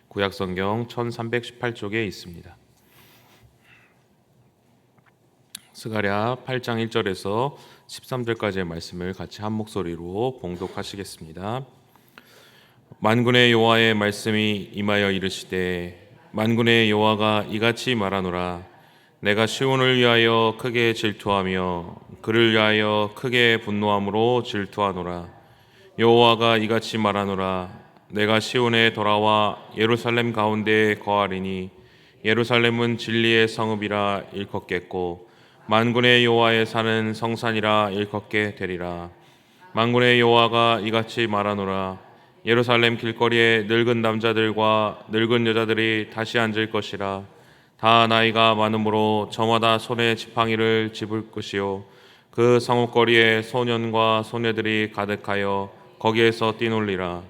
구약성경 1318쪽에 있습니다. 스가랴 8장 1절에서 13절까지의 말씀을 같이 한 목소리로 봉독하시겠습니다. 만군의 여호와의 말씀이 임하여 이르시되 만군의 여호와가 이같이 말하노라. 내가 시온을 위하여 크게 질투하며 그를 위하여 크게 분노함으로 질투하노라. 여호와가 이같이 말하노라. 내가 시온에 돌아와 예루살렘 가운데에 거하리니 예루살렘은 진리의 성읍이라 일컫겠고 만군의 여호와의 산은 성산이라 일컫게 되리라. 만군의 여호와가 이같이 말하노라. 예루살렘 길거리에 늙은 남자들과 늙은 여자들이 다시 앉을 것이라. 다 나이가 많으므로 저마다 손에 지팡이를 집을 것이요 그 성읍거리에 소년과 소녀들이 가득하여 거기에서 뛰놀리라.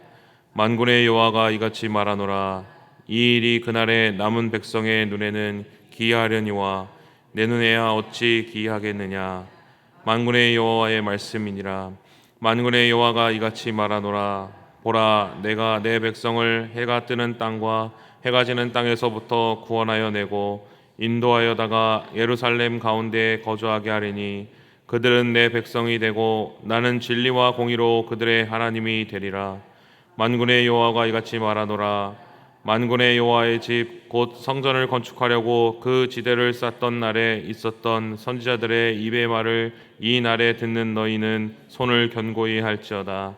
만군의 여호와가 이같이 말하노라. 이 일이 그날에 남은 백성의 눈에는 기이하려니와 내 눈에야 어찌 기이하겠느냐. 만군의 여호와의 말씀이니라. 만군의 여호와가 이같이 말하노라. 보라, 내가 내 백성을 해가 뜨는 땅과 해가 지는 땅에서부터 구원하여 내고 인도하여다가 예루살렘 가운데에 거주하게 하리니 그들은 내 백성이 되고 나는 진리와 공의로 그들의 하나님이 되리라. 만군의 여호와가 이같이 말하노라. 만군의 여호와의 집 곧 성전을 건축하려고 그 지대를 쌓던 날에 있었던 선지자들의 입의 말을 이 날에 듣는 너희는 손을 견고히 할지어다.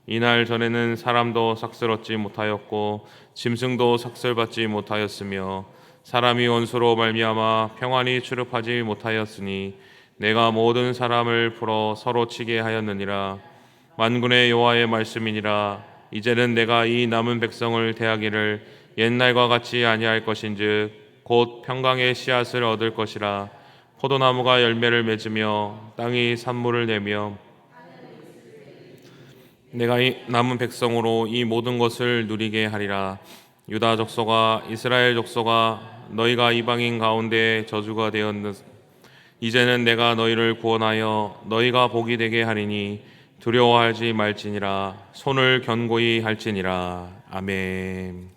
이날 전에는 사람도 삭슬었지 못하였고 짐승도 삭슬받지 못하였으며 사람이 원수로 말미암아 평안히 출입하지 못하였으니 내가 모든 사람을 풀어 서로 치게 하였느니라. 만군의 여호와의 말씀이니라. 이제는 내가 이 남은 백성을 대하기를 옛날과 같이 아니할 것인즉 곧 평강의 씨앗을 얻을 것이라. 포도나무가 열매를 맺으며 땅이 산물을 내며 내가 이 남은 백성으로 이 모든 것을 누리게 하리라. 유다 족속아 이스라엘 족속아 너희가 이방인 가운데 저주가 되었느 이제는 내가 너희를 구원하여 너희가 복이 되게 하리니 두려워하지 말지니라. 손을 견고히 할지니라. 아멘.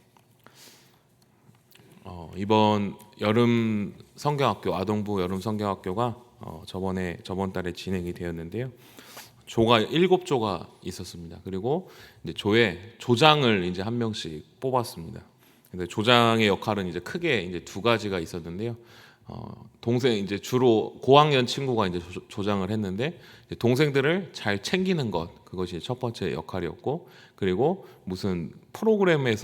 이번 여름 성경학교 아동부 여름 성경학교가 저번 달에 진행이 되었는데요. 조가 7조가 있었습니다. 그리고 이제 조에 조장을 이제 한 명씩 뽑았습니다. 근데 조장의 역할은 이제 크게 이제 두 가지가 있었는데요. 동생 이제 주로 고학년 친구가 이제 조장을 했는데 이제 동생들을 잘 챙기는 것, 그것이 첫 번째 역할이었고, 그리고 무슨 프로그램을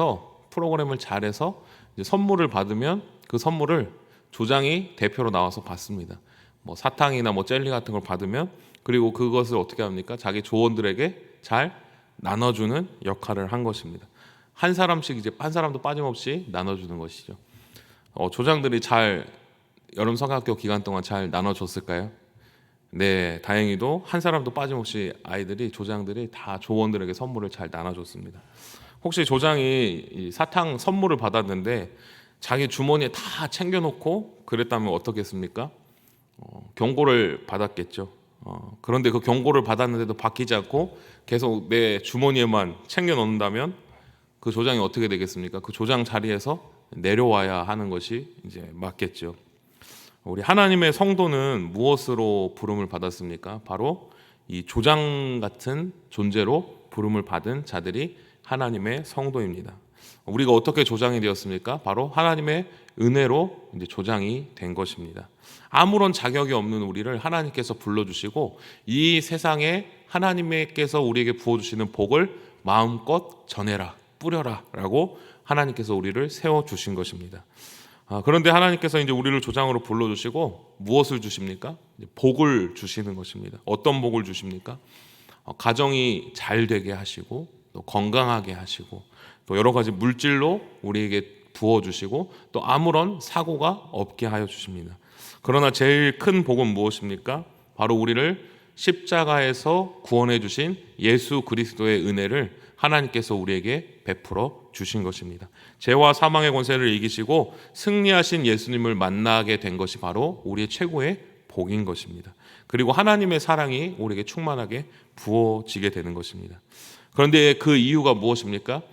잘해서 이제 선물을 받으면 그 선물을 조장이 대표로 나와서 받습니다. 뭐 사탕이나 뭐 젤리 같은 걸 받으면 그리고 그것을 어떻게 합니까? 자기 조원들에게 잘 나눠주는 역할을 한 것입니다. 한 사람씩 이제 한 사람도 빠짐없이 나눠주는 것이죠. 조장들이 잘 여름 성경학교 기간 동안 잘 나눠줬을까요? 네, 다행히도 한 사람도 빠짐없이 조장들이 다 조원들에게 선물을 잘 나눠줬습니다. 혹시 조장이 사탕 선물을 받았는데 자기 주머니에 다 챙겨놓고 그랬다면 어떻겠습니까? 경고를 받았겠죠. 그런데 그 경고를 받았는데도 바뀌지 않고 계속 내 주머니에만 챙겨 넣는다면 그 조장이 어떻게 되겠습니까? 그 조장 자리에서 내려와야 하는 것이 이제 맞겠죠. 우리 하나님의 성도는 무엇으로 부름을 받았습니까? 바로 이 조장 같은 존재로 부름을 받은 자들이 하나님의 성도입니다. 우리가 어떻게 조장이 되었습니까? 바로 하나님의 은혜로 이제 조장이 된 것입니다. 아무런 자격이 없는 우리를 하나님께서 불러주시고 이 세상에 하나님께서 우리에게 부어주시는 복을 마음껏 전해라, 뿌려라 라고 하나님께서 우리를 세워주신 것입니다. 그런데 하나님께서 이제 우리를 조장으로 불러주시고 무엇을 주십니까? 복을 주시는 것입니다. 어떤 복을 주십니까? 가정이 잘 되게 하시고 또 건강하게 하시고 또 여러 가지 물질로 우리에게 부어주시고 또 아무런 사고가 없게 하여 주십니다. 그러나 제일 큰 복은 무엇입니까? 바로 우리를 십자가에서 구원해 주신 예수 그리스도의 은혜를 하나님께서 우리에게 베풀어 주신 것입니다. 죄와 사망의 권세를 이기시고 승리하신 예수님을 만나게 된 것이 바로 우리의 최고의 복인 것입니다. 그리고 하나님의 사랑이 우리에게 충만하게 부어지게 되는 것입니다. 그런데 그 이유가 무엇입니까?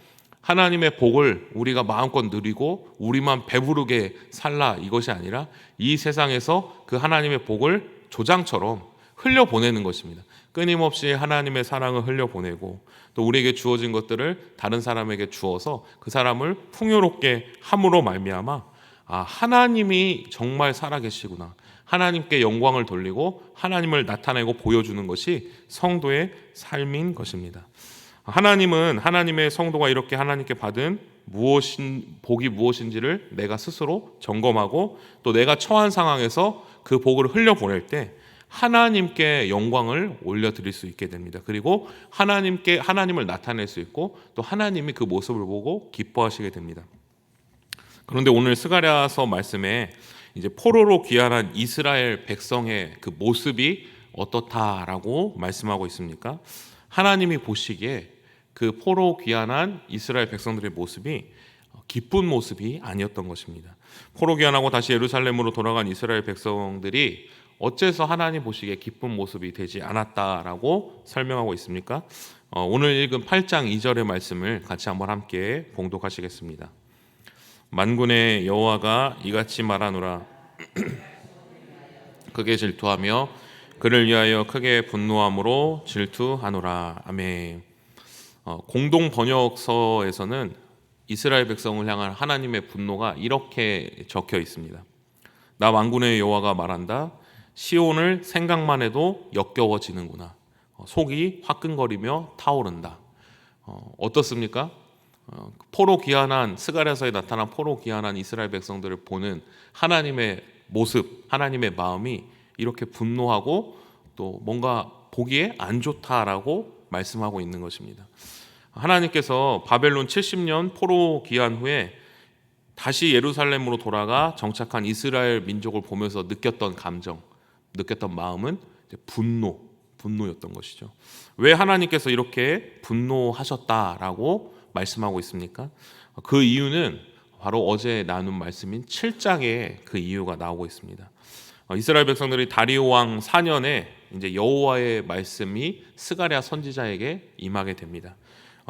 하나님의 복을 우리가 마음껏 누리고 우리만 배부르게 살라 이것이 아니라 이 세상에서 그 하나님의 복을 조장처럼 흘려보내는 것입니다. 끊임없이 하나님의 사랑을 흘려보내고 또 우리에게 주어진 것들을 다른 사람에게 주어서 그 사람을 풍요롭게 함으로 말미암아 하나님이 정말 살아계시구나, 하나님께 영광을 돌리고 하나님을 나타내고 보여주는 것이 성도의 삶인 것입니다. 하나님은 하나님의 성도가 이렇게 하나님께 받은 복이 무엇인지를 내가 스스로 점검하고 또 내가 처한 상황에서 그 복을 흘려보낼 때 하나님께 영광을 올려드릴 수 있게 됩니다. 그리고 하나님을 나타낼 수 있고 또 하나님이 그 모습을 보고 기뻐하시게 됩니다. 그런데 오늘 스가랴서 말씀에 이제 포로로 귀환한 이스라엘 백성의 그 모습이 어떻다라고 말씀하고 있습니까? 하나님이 보시기에 그 포로 귀환한 이스라엘 백성들의 모습이 기쁜 모습이 아니었던 것입니다. 포로 귀환하고 다시 예루살렘으로 돌아간 이스라엘 백성들이 어째서 하나님 보시기에 기쁜 모습이 되지 않았다라고 설명하고 있습니까? 오늘 읽은 8장 2절의 말씀을 같이 한번 함께 봉독하시겠습니다. 만군의 여호와가 이같이 말하노라. 크게 질투하며 그를 위하여 크게 분노함으로 질투하노라. 아멘. 공동 번역서에서는 이스라엘 백성을 향한 하나님의 분노가 이렇게 적혀 있습니다. 나 만군의 여호와가 말한다. 시온을 생각만 해도 역겨워지는구나. 속이 화끈거리며 타오른다. 어떻습니까? 포로 귀환한 스가랴서에 나타난 포로 귀환한 이스라엘 백성들을 보는 하나님의 모습, 하나님의 마음이 이렇게 분노하고 또 뭔가 보기에 안 좋다라고 말씀하고 있는 것입니다. 하나님께서 바벨론 70년 포로 귀환 후에 다시 예루살렘으로 돌아가 정착한 이스라엘 민족을 보면서 느꼈던 감정, 느꼈던 마음은 분노였던 것이죠. 왜 하나님께서 이렇게 분노하셨다라고 말씀하고 있습니까? 그 이유는 바로 어제 나눈 말씀인 7장에 그 이유가 나오고 있습니다. 이스라엘 백성들이 다리오 왕 4년에 이제 여호와의 말씀이 스가랴 선지자에게 임하게 됩니다.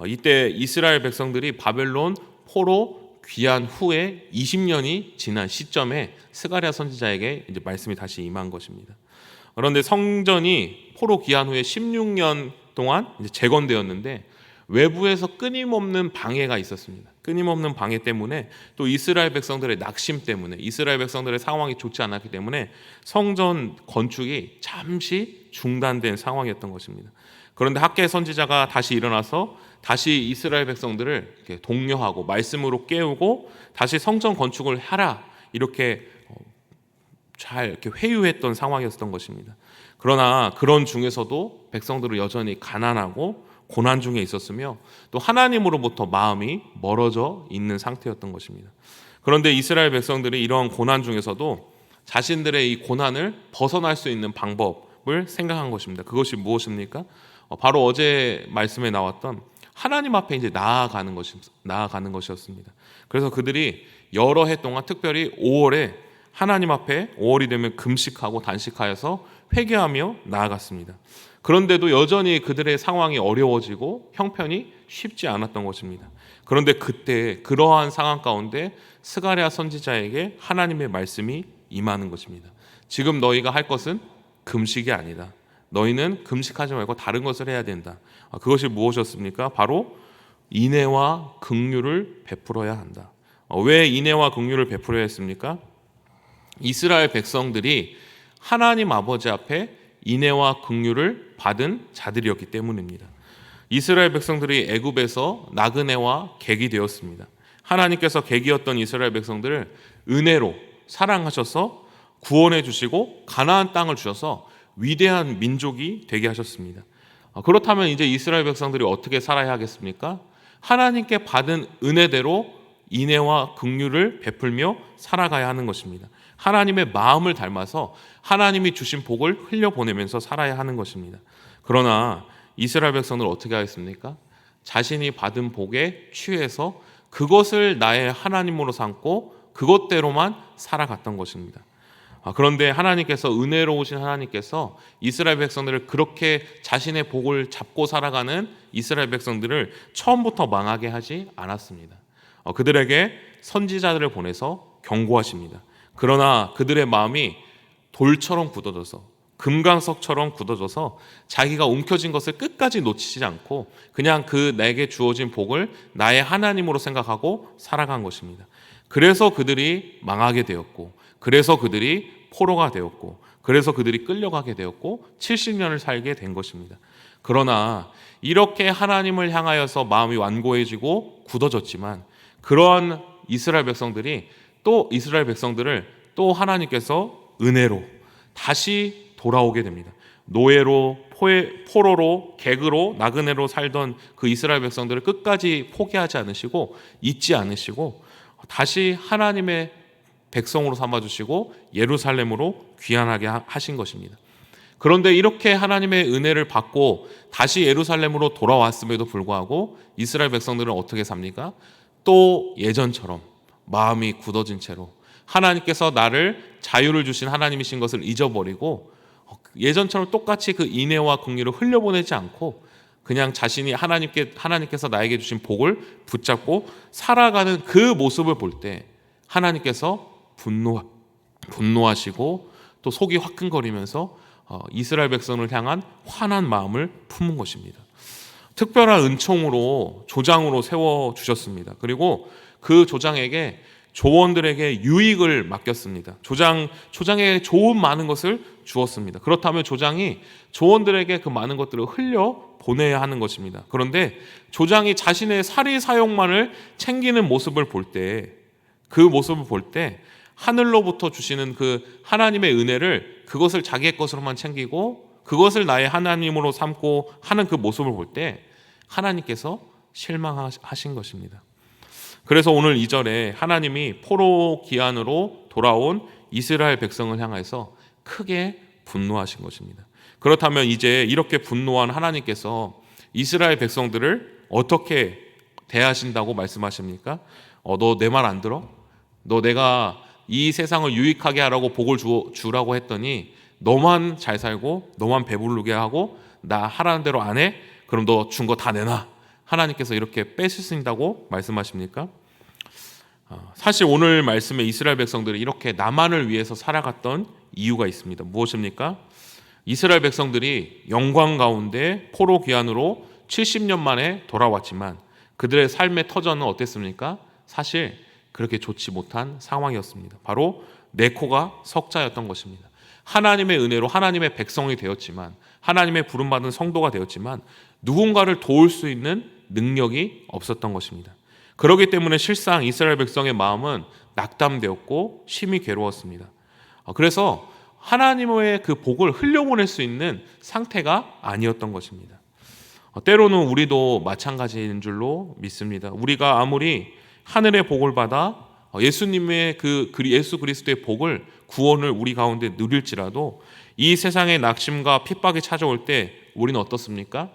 이때 이스라엘 백성들이 바벨론 포로 귀환 후에 20년이 지난 시점에 스가랴 선지자에게 이제 말씀이 다시 임한 것입니다. 그런데 성전이 포로 귀환 후에 16년 동안 이제 재건되었는데 외부에서 끊임없는 방해가 있었습니다. 끊임없는 방해 때문에 또 이스라엘 백성들의 낙심 때문에 이스라엘 백성들의 상황이 좋지 않았기 때문에 성전 건축이 잠시 중단된 상황이었던 것입니다. 그런데 학개 선지자가 다시 일어나서 다시 이스라엘 백성들을 이렇게 독려하고 말씀으로 깨우고 다시 성전 건축을 하라 이렇게 잘 이렇게 회유했던 상황이었던 것입니다. 그러나 그런 중에서도 백성들은 여전히 가난하고 고난 중에 있었으며 또 하나님으로부터 마음이 멀어져 있는 상태였던 것입니다. 그런데 이스라엘 백성들이 이러한 고난 중에서도 자신들의 이 고난을 벗어날 수 있는 방법을 생각한 것입니다. 그것이 무엇입니까? 바로 어제 말씀에 나왔던 하나님 앞에 이제 나아가는 것이었습니다. 그래서 그들이 여러 해 동안 특별히 5월에 하나님 앞에 5월이 되면 금식하고 단식하여서 회개하며 나아갔습니다. 그런데도 여전히 그들의 상황이 어려워지고 형편이 쉽지 않았던 것입니다. 그런데 그때 그러한 상황 가운데 스가랴 선지자에게 하나님의 말씀이 임하는 것입니다. 지금 너희가 할 것은 금식이 아니다. 너희는 금식하지 말고 다른 것을 해야 된다. 그것이 무엇이었습니까? 바로 인애와 긍휼을 베풀어야 한다. 왜 인애와 긍휼을 베풀어야 했습니까? 이스라엘 백성들이 하나님 아버지 앞에 인애와 긍휼을 받은 자들이었기 때문입니다. 이스라엘 백성들이 애굽에서 나그네와 객이 되었습니다. 하나님께서 객이었던 이스라엘 백성들을 은혜로 사랑하셔서 구원해 주시고 가나안 땅을 주셔서 위대한 민족이 되게 하셨습니다. 그렇다면 이제 이스라엘 백성들이 어떻게 살아야 하겠습니까? 하나님께 받은 은혜대로 인애와 긍휼을 베풀며 살아가야 하는 것입니다. 하나님의 마음을 닮아서 하나님이 주신 복을 흘려보내면서 살아야 하는 것입니다. 그러나 이스라엘 백성들은 어떻게 하겠습니까? 자신이 받은 복에 취해서 그것을 나의 하나님으로 삼고 그것대로만 살아갔던 것입니다. 그런데 하나님께서, 은혜로우신 하나님께서 이스라엘 백성들을, 그렇게 자신의 복을 잡고 살아가는 이스라엘 백성들을 처음부터 망하게 하지 않았습니다. 그들에게 선지자들을 보내서 경고하십니다. 그러나 그들의 마음이 돌처럼 굳어져서, 금강석처럼 굳어져서 자기가 움켜쥔 것을 끝까지 놓치지 않고 그냥 그 내게 주어진 복을 나의 하나님으로 생각하고 살아간 것입니다. 그래서 그들이 망하게 되었고, 그래서 그들이 포로가 되었고, 그래서 그들이 끌려가게 되었고 70년을 살게 된 것입니다. 그러나 이렇게 하나님을 향하여서 마음이 완고해지고 굳어졌지만, 그러한 이스라엘 백성들을 또 하나님께서 은혜로 다시 돌아오게 됩니다. 노예로, 포로로, 객으로, 나그네로 살던 그 이스라엘 백성들을 끝까지 포기하지 않으시고 잊지 않으시고 다시 하나님의 백성으로 삼아주시고 예루살렘으로 귀환하게 하신 것입니다. 그런데 이렇게 하나님의 은혜를 받고 다시 예루살렘으로 돌아왔음에도 불구하고 이스라엘 백성들은 어떻게 삽니까? 또 예전처럼 마음이 굳어진 채로 하나님께서 나를 자유를 주신 하나님이신 것을 잊어버리고 예전처럼 똑같이 그 인애와 긍휼을 흘려보내지 않고 그냥 자신이 하나님께서 나에게 주신 복을 붙잡고 살아가는 그 모습을 볼 때 하나님께서 분노하시고 또 속이 화끈거리면서 이스라엘 백성을 향한 환한 마음을 품은 것입니다. 특별한 은총으로 조장으로 세워주셨습니다. 그리고 그 조장에게 조원들에게 유익을 맡겼습니다. 조장에게 좋은 많은 것을 주었습니다. 그렇다면 조장이 조원들에게 그 많은 것들을 흘려 보내야 하는 것입니다. 그런데 조장이 자신의 사리 사욕만을 챙기는 모습을 볼 때, 그 모습을 볼 때 하늘로부터 주시는 그 하나님의 은혜를, 그것을 자기의 것으로만 챙기고 그것을 나의 하나님으로 삼고 하는 그 모습을 볼 때 하나님께서 실망하신 것입니다. 그래서 오늘 2절에 하나님이 포로 기환으로 돌아온 이스라엘 백성을 향해서 크게 분노하신 것입니다. 그렇다면 이제 이렇게 분노한 하나님께서 이스라엘 백성들을 어떻게 대하신다고 말씀하십니까? 너 내 말 안 들어? 너 내가 이 세상을 유익하게 하라고 복을 주라고 했더니 너만 잘 살고 너만 배부르게 하고 나 하라는 대로 안 해? 그럼 너 준 거 다 내놔. 하나님께서 이렇게 뺏으신다고 말씀하십니까? 사실 오늘 말씀에 이스라엘 백성들이 이렇게 나만을 위해서 살아갔던 이유가 있습니다. 무엇입니까? 이스라엘 백성들이 영광 가운데 포로 귀환으로 70년 만에 돌아왔지만 그들의 삶의 터전은 어땠습니까? 사실 그렇게 좋지 못한 상황이었습니다. 바로 네코가 석자였던 것입니다. 하나님의 은혜로 하나님의 백성이 되었지만, 하나님의 부름받은 성도가 되었지만 누군가를 도울 수 있는 능력이 없었던 것입니다. 그렇기 때문에 실상 이스라엘 백성의 마음은 낙담되었고 심히 괴로웠습니다. 그래서 하나님의 그 복을 흘려보낼 수 있는 상태가 아니었던 것입니다. 때로는 우리도 마찬가지인 줄로 믿습니다. 우리가 아무리 하늘의 복을 받아 예수님의 예수 그리스도의 복을, 구원을 우리 가운데 누릴지라도 이 세상의 낙심과 핍박이 찾아올 때 우리는 어떻습니까?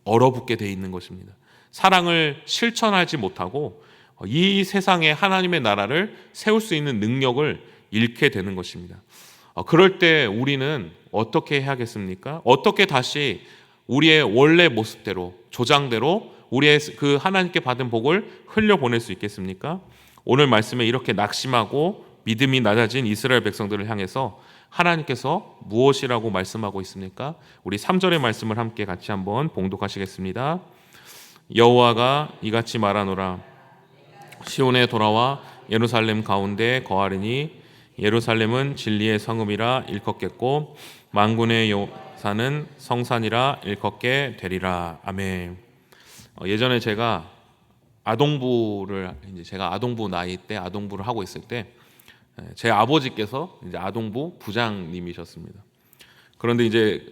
얼어붙게 돼 있는 것입니다. 사랑을 실천하지 못하고 이 세상에 하나님의 나라를 세울 수 있는 능력을 잃게 되는 것입니다. 그럴 때 우리는 어떻게 해야겠습니까? 어떻게 다시 우리의 원래 모습대로, 조장대로 우리의 그 하나님께 받은 복을 흘려보낼 수 있겠습니까? 오늘 말씀에 이렇게 낙심하고 믿음이 낮아진 이스라엘 백성들을 향해서 하나님께서 무엇이라고 말씀하고 있습니까? 우리 3절의 말씀을 함께 같이 한번 봉독하시겠습니다. 여호와가 이같이 말하노라. 시온에 돌아와 예루살렘 가운데 거하리니 예루살렘은 진리의 성읍이라 일컫겠고 만군의 여호사는 성산이라 일컫게 되리라. 아멘. 예전에 제가 아동부 나이 때 아동부를 하고 있을 때 제 아버지께서 이제 아동부 부장님이셨습니다. 그런데 이제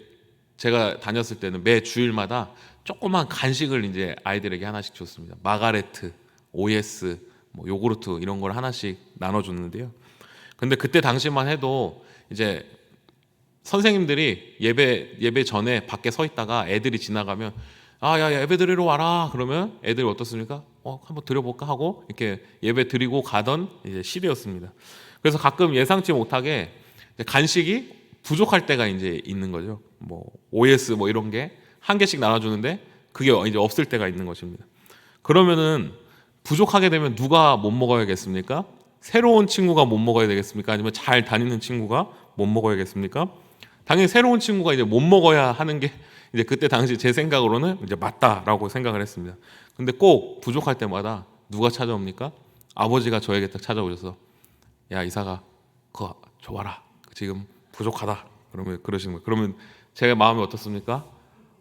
제가 다녔을 때는 매 주일마다 조그만 간식을 이제 아이들에게 하나씩 줬습니다. 마가레트, OS, 요구르트 이런 걸 하나씩 나눠줬는데요. 근데 그때 당시만 해도 이제 선생님들이 예배 전에 밖에 서 있다가 애들이 지나가면 야 예배 드리러 와라 그러면 애들이 어떻습니까? 한번 드려볼까 하고 이렇게 예배 드리고 가던 이제 시대였습니다. 그래서 가끔 예상치 못하게 간식이 부족할 때가 이제 있는 거죠. 뭐 OS 뭐 이런 게 한 개씩 나눠주는데 그게 이제 없을 때가 있는 것입니다. 그러면은 부족하게 되면 누가 못 먹어야겠습니까? 새로운 친구가 못 먹어야 되겠습니까? 아니면 잘 다니는 친구가 못 먹어야겠습니까? 당연히 새로운 친구가 이제 못 먹어야 하는 게 이제 그때 당시 제 생각으로는 이제 맞다라고 생각을 했습니다. 근데 꼭 부족할 때마다 누가 찾아옵니까? 아버지가 저에게 딱 찾아오셔서 야 이사가 그거 줘봐라 지금 부족하다 그러면 그러시는 거예요. 그러면 제 마음이 어떻습니까?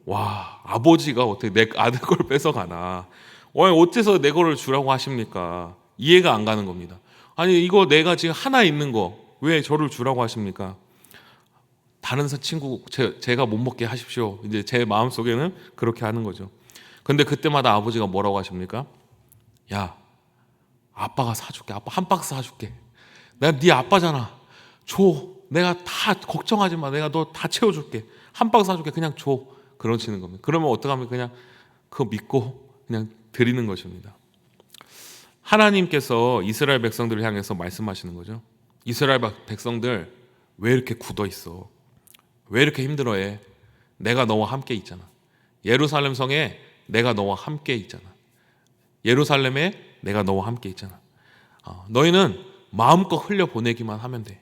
와 아버지가 어떻게 내 아들 걸 뺏어가나? 어째서 내 거를 주라고 하십니까? 이해가 안 가는 겁니다. 아니 이거 내가 지금 하나 있는 거 왜 저를 주라고 하십니까? 다른 친구 제가 못 먹게 하십시오. 이제 제 마음 속에는 그렇게 하는 거죠. 근데 그때마다 아버지가 뭐라고 하십니까? 야 아빠가 사줄게. 아빠 한 박스 사줄게. 내가 네 아빠잖아. 줘. 내가 다 걱정하지 마. 내가 너 다 채워줄게. 한 박스 사줄게. 그냥 줘. 그러시는 겁니다. 그러면 어떡하면 그냥 그거 믿고 그냥 드리는 것입니다. 하나님께서 이스라엘 백성들을 향해서 말씀하시는 거죠. 이스라엘 백성들 왜 이렇게 굳어 있어? 왜 이렇게 힘들어해? 내가 너와 함께 있잖아. 예루살렘 성에 내가 너와 함께 있잖아. 예루살렘에 내가 너와 함께 있잖아. 너희는 마음껏 흘려보내기만 하면 돼.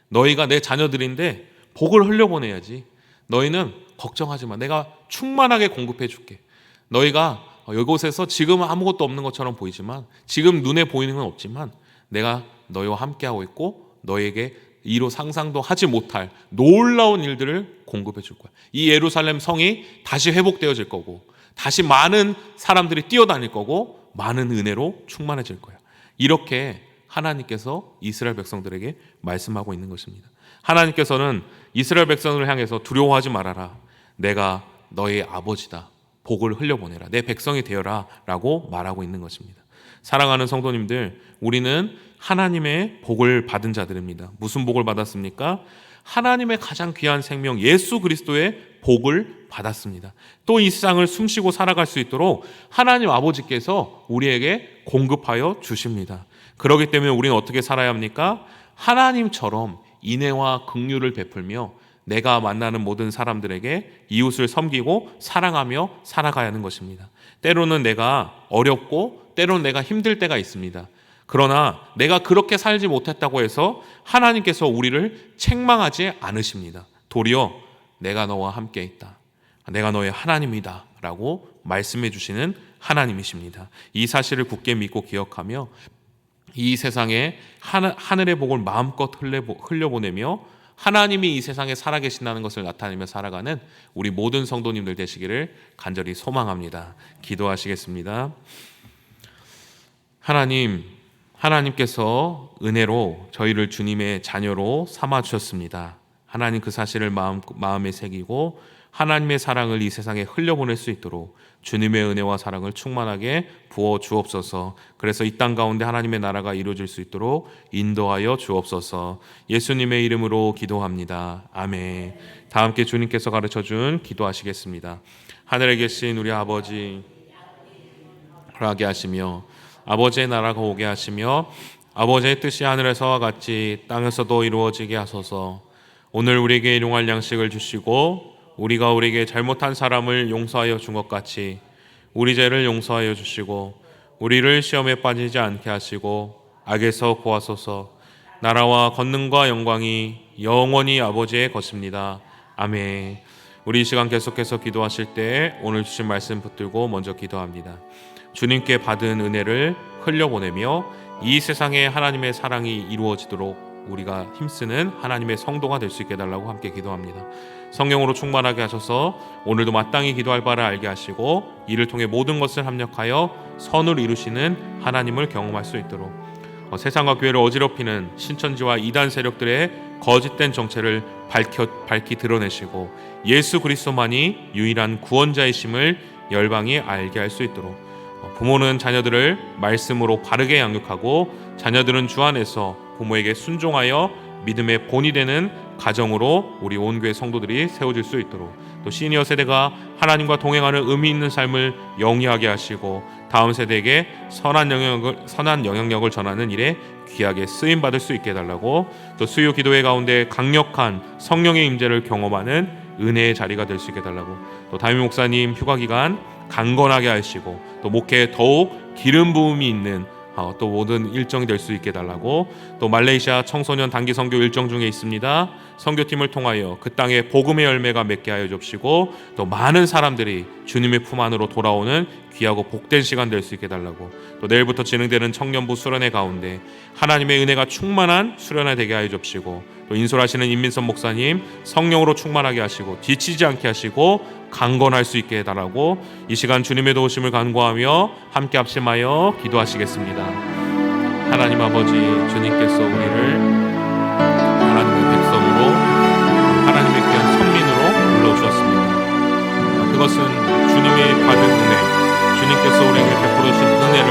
너희가 내 자녀들인데 복을 흘려보내야지. 너희는 걱정하지 마. 내가 충만하게 공급해 줄게. 너희가 이곳에서 지금은 아무것도 없는 것처럼 보이지만 지금 눈에 보이는 건 없지만 내가 너희와 함께하고 있고 너희에게 이로 상상도 하지 못할 놀라운 일들을 공급해 줄 거야. 이 예루살렘 성이 다시 회복되어질 거고 다시 많은 사람들이 뛰어다닐 거고 많은 은혜로 충만해질 거야. 이렇게 하나님께서 이스라엘 백성들에게 말씀하고 있는 것입니다. 하나님께서는 이스라엘 백성을 향해서 두려워하지 말아라. 내가 너의 아버지다. 복을 흘려보내라. 내 백성이 되어라 라고 말하고 있는 것입니다. 사랑하는 성도님들, 우리는 하나님의 복을 받은 자들입니다. 무슨 복을 받았습니까? 하나님의 가장 귀한 생명 예수 그리스도의 복을 받았습니다. 또 이 세상을 숨쉬고 살아갈 수 있도록 하나님 아버지께서 우리에게 공급하여 주십니다. 그렇기 때문에 우리는 어떻게 살아야 합니까? 하나님처럼 인애와 긍휼을 베풀며 내가 만나는 모든 사람들에게 이웃을 섬기고 사랑하며 살아가야 하는 것입니다. 때로는 내가 어렵고 때로는 내가 힘들 때가 있습니다. 그러나 내가 그렇게 살지 못했다고 해서 하나님께서 우리를 책망하지 않으십니다. 도리어 내가 너와 함께 있다. 내가 너의 하나님이다 라고 말씀해 주시는 하나님이십니다. 이 사실을 굳게 믿고 기억하며 이 세상에 하늘의 복을 마음껏 흘려보내며 하나님이 이 세상에 살아계신다는 것을 나타내며 살아가는 우리 모든 성도님들 되시기를 간절히 소망합니다. 기도하시겠습니다. 하나님께서 은혜로 저희를 주님의 자녀로 삼아주셨습니다. 하나님 그 사실을 마음에 새기고 하나님의 사랑을 이 세상에 흘려보낼 수 있도록 주님의 은혜와 사랑을 충만하게 부어 주옵소서. 그래서 이 땅 가운데 하나님의 나라가 이루어질 수 있도록 인도하여 주옵소서. 예수님의 이름으로 기도합니다. 아멘. 다 함께 주님께서 가르쳐준 기도하시겠습니다. 하늘에 계신 우리 아버지 하게 하시며 아버지의 나라가 오게 하시며 아버지의 뜻이 하늘에서와 같이 땅에서도 이루어지게 하소서. 오늘 우리에게 일용할 양식을 주시고 우리가 우리에게 잘못한 사람을 용서하여 준 것 같이 우리 죄를 용서하여 주시고 우리를 시험에 빠지지 않게 하시고 악에서 구하소서. 나라와 권능과 영광이 영원히 아버지의 것입니다. 아멘. 우리 이 시간 계속해서 기도하실 때 오늘 주신 말씀 붙들고 먼저 기도합니다. 주님께 받은 은혜를 흘려보내며 이 세상에 하나님의 사랑이 이루어지도록 우리가 힘쓰는 하나님의 성도가 될 수 있게 해달라고 함께 기도합니다. 성령으로 충만하게 하셔서 오늘도 마땅히 기도할 바를 알게 하시고 이를 통해 모든 것을 합력하여 선을 이루시는 하나님을 경험할 수 있도록 세상과 교회를 어지럽히는 신천지와 이단 세력들의 거짓된 정체를 밝히 드러내시고 예수 그리스도만이 유일한 구원자이심을 열방이 알게 할 수 있도록 부모는 자녀들을 말씀으로 바르게 양육하고 자녀들은 주 안에서 부모에게 순종하여 믿음의 본이 되는 가정으로 우리 온 교회 성도들이 세워질 수 있도록 또 시니어 세대가 하나님과 동행하는 의미 있는 삶을 영위하게 하시고 다음 세대에게 선한 영향력을 전하는 일에 귀하게 쓰임 받을 수 있게 해달라고, 또 수요 기도회 가운데 강력한 성령의 임재를 경험하는 은혜의 자리가 될 수 있게 해달라고, 또 담임 목사님 휴가 기간 강건하게 하시고 또 목회에 더욱 기름 부음이 있는 또 모든 일정이 될 수 있게 해달라고, 또 말레이시아 청소년 단기 선교 일정 중에 있습니다. 선교팀을 통하여 그 땅에 복음의 열매가 맺게 하여 주시고, 또 많은 사람들이 주님의 품 안으로 돌아오는 귀하고 복된 시간 될 수 있게 해달라고, 또 내일부터 진행되는 청년부 수련회 가운데 하나님의 은혜가 충만한 수련회 되게 하여 주시고, 또 인솔하시는 임민선 목사님 성령으로 충만하게 하시고 지치지 않게 하시고 강건할 수 있게 해달라고, 이 시간 주님의 도우심을 간구하며 함께 합심하여 기도하시겠습니다. 하나님 아버지, 주님께서 우리를 하나님의 백성으로, 하나님의 귀한 선민으로 불러주셨습니다. 그것은 주님의 받은 은혜, 주님께서 우리에게 베풀어 주신 은혜를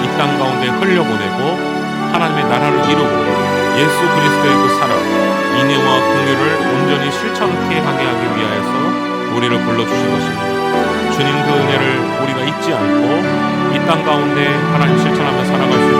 이 땅 가운데 흘려보내고 하나님의 나라를 이루고 예수 그리스도의 그 사랑, 인애와 긍휼을 온전히 실천케 하게 하기 위하여서 우리를 불러주신 것입니다. 주님 그 은혜를 우리가 잊지 않고 이 땅 가운데 하나님 실천하며 살아갈 수